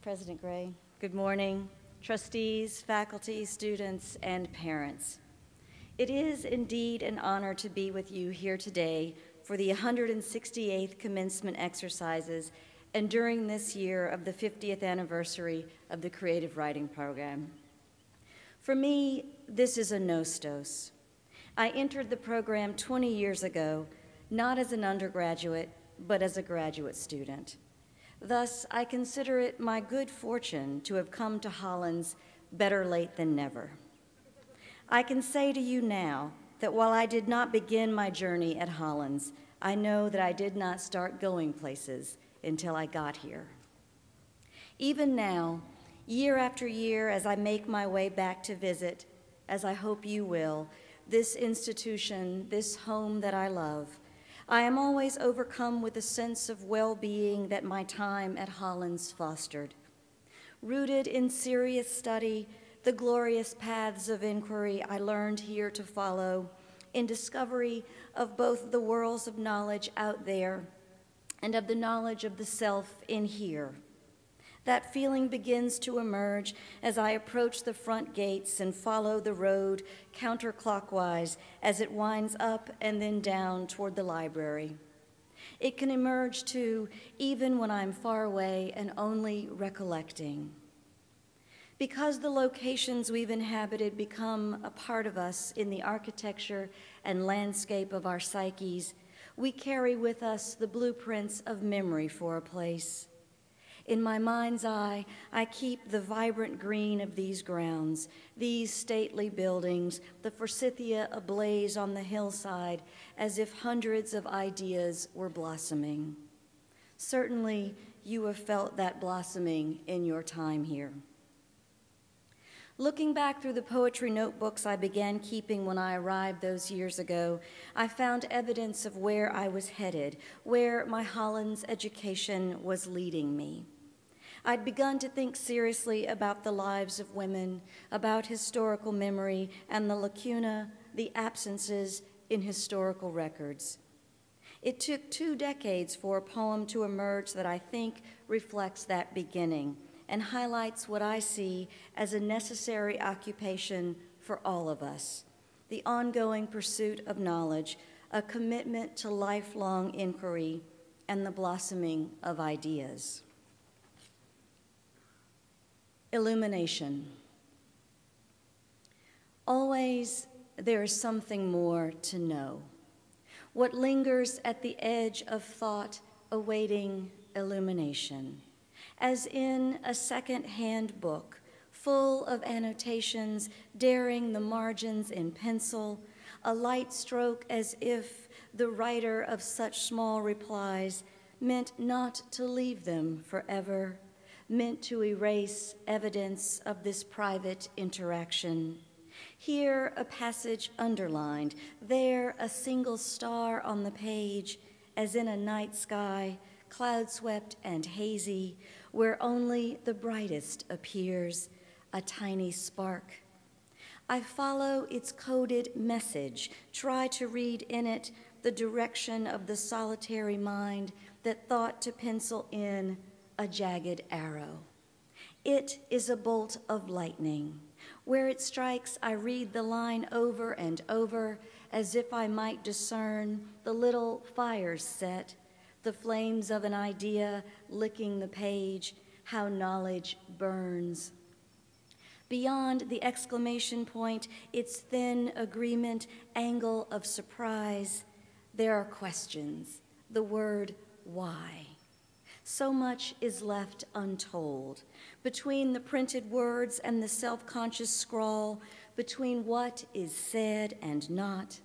President Gray. Good morning, trustees, faculty, students, and parents. It is indeed an honor to be with you here today for the 168th Commencement Exercises and during this year of the 50th anniversary of the Creative Writing Program. For me, this is a nostos. I entered the program 20 years ago, not as an undergraduate, but as a graduate student. Thus, I consider it my good fortune to have come to Hollins better late than never. I can say to you now that while I did not begin my journey at Hollins, I know that I did not start going places until I got here. Even now, year after year, as I make my way back to visit, as I hope you will, this institution, this home that I love, I am always overcome with a sense of well-being that my time at Hollins fostered. Rooted in serious study, the glorious paths of inquiry I learned here to follow, in discovery of both the worlds of knowledge out there and of the knowledge of the self in here. That feeling begins to emerge as I approach the front gates and follow the road counterclockwise as it winds up and then down toward the library. It can emerge too, even when I'm far away and only recollecting. Because the locations we've inhabited become a part of us in the architecture and landscape of our psyches, we carry with us the blueprints of memory for a place. In my mind's eye, I keep the vibrant green of these grounds, these stately buildings, the forsythia ablaze on the hillside, as if hundreds of ideas were blossoming. Certainly, you have felt that blossoming in your time here. Looking back through the poetry notebooks I began keeping when I arrived those years ago, I found evidence of where I was headed, where my Hollins education was leading me. I'd begun to think seriously about the lives of women, about historical memory, and the lacuna, the absences in historical records. It took 2 decades for a poem to emerge that I think reflects that beginning and highlights what I see as a necessary occupation for all of us, the ongoing pursuit of knowledge, a commitment to lifelong inquiry, and the blossoming of ideas. Illumination. Always there is something more to know. What lingers at the edge of thought awaiting illumination, as in a second-hand book full of annotations daring the margins in pencil, a light stroke as if the writer of such small replies meant not to leave them forever, meant to erase evidence of this private interaction. Here a passage underlined, there a single star on the page, as in a night sky, cloud-swept and hazy, where only the brightest appears, a tiny spark. I follow its coded message, try to read in it the direction of the solitary mind that thought to pencil in a jagged arrow. It is a bolt of lightning. Where it strikes, I read the line over and over as if I might discern the little fires set, the flames of an idea licking the page, how knowledge burns. Beyond the exclamation point, its thin agreement, angle of surprise, there are questions, the word why. So much is left untold. Between the printed words and the self-conscious scrawl, between what is said and not,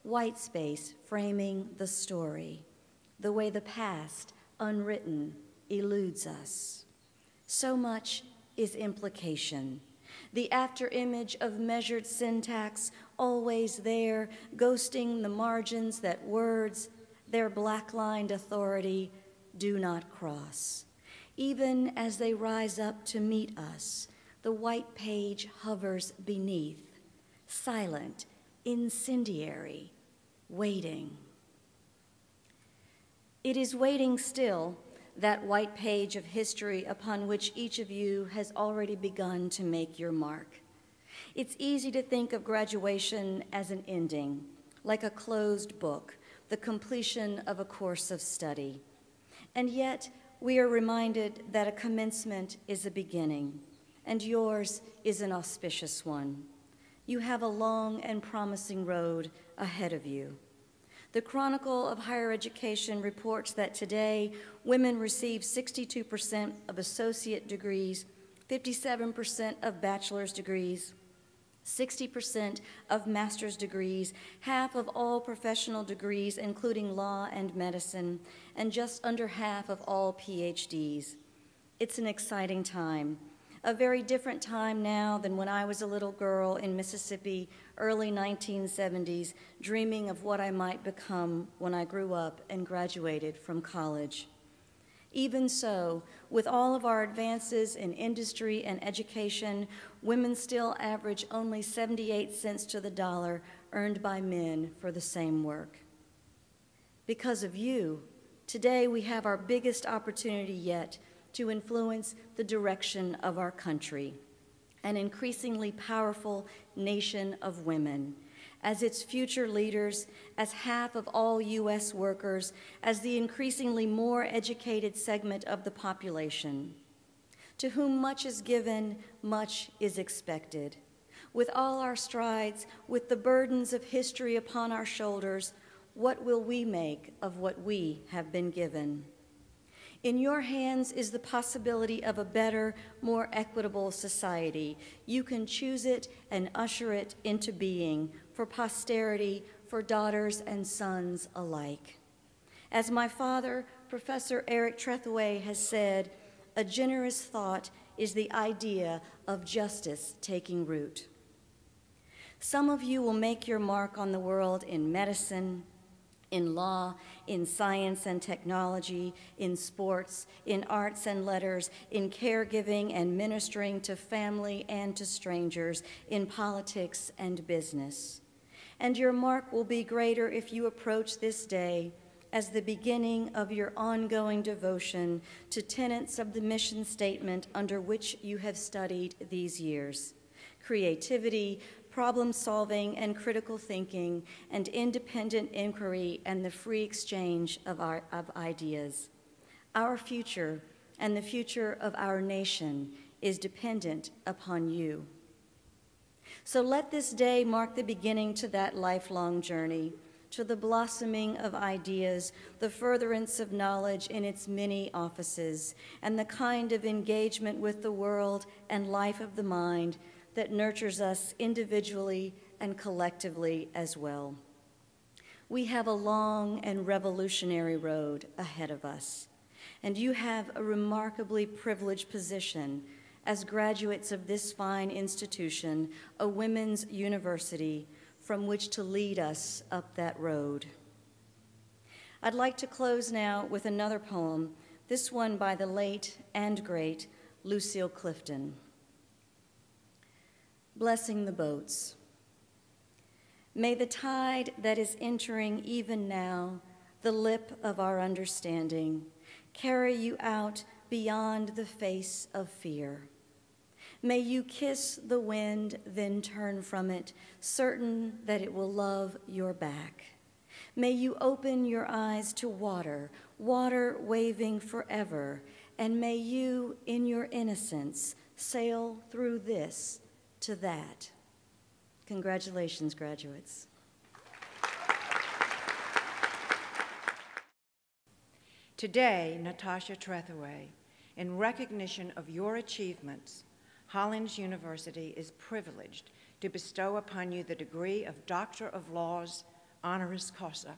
white space framing the story, the way the past, unwritten, eludes us. So much is implication. The after-image of measured syntax, always there, ghosting the margins that words, their black-lined authority, do not cross. Even as they rise up to meet us, the white page hovers beneath, silent, incendiary, waiting. It is waiting still, that white page of history upon which each of you has already begun to make your mark. It's easy to think of graduation as an ending, like a closed book, the completion of a course of study. And yet, we are reminded that a commencement is a beginning, and yours is an auspicious one. You have a long and promising road ahead of you. The Chronicle of Higher Education reports that today, women receive 62% of associate degrees, 57% of bachelor's degrees, 60% of master's degrees, half of all professional degrees, including law and medicine, and just under half of all PhDs. It's an exciting time, a very different time now than when I was a little girl in Mississippi, early 1970s, dreaming of what I might become when I grew up and graduated from college. Even so, with all of our advances in industry and education, women still average only 78 cents to the dollar earned by men for the same work. Because of you, today we have our biggest opportunity yet to influence the direction of our country, an increasingly powerful nation of women, as its future leaders, as half of all U.S. workers, as the increasingly more educated segment of the population. To whom much is given, much is expected. With all our strides, with the burdens of history upon our shoulders, what will we make of what we have been given? In your hands is the possibility of a better, more equitable society. You can choose it and usher it into being for posterity, for daughters and sons alike. As my father, Professor Eric Trethewey, has said, a generous thought is the idea of justice taking root. Some of you will make your mark on the world in medicine, in law, in science and technology, in sports, in arts and letters, in caregiving and ministering to family and to strangers, in politics and business. And your mark will be greater if you approach this day as the beginning of your ongoing devotion to tenets of the mission statement under which you have studied these years: creativity, problem-solving and critical thinking, and independent inquiry and the free exchange of ideas. Our future and the future of our nation is dependent upon you. So let this day mark the beginning to that lifelong journey, to the blossoming of ideas, the furtherance of knowledge in its many offices, and the kind of engagement with the world and life of the mind that nurtures us individually and collectively as well. We have a long and revolutionary road ahead of us, and you have a remarkably privileged position as graduates of this fine institution, a women's university, from which to lead us up that road. I'd like to close now with another poem, this one by the late and great Lucille Clifton. Blessing the boats. May the tide that is entering even now, the lip of our understanding, carry you out beyond the face of fear. May you kiss the wind, then turn from it, certain that it will love your back. May you open your eyes to water, water waving forever, and may you, in your innocence, sail through this to that. Congratulations, graduates. Today, Natasha Trethewey, in recognition of your achievements, Hollins University is privileged to bestow upon you the degree of Doctor of Laws, honoris causa,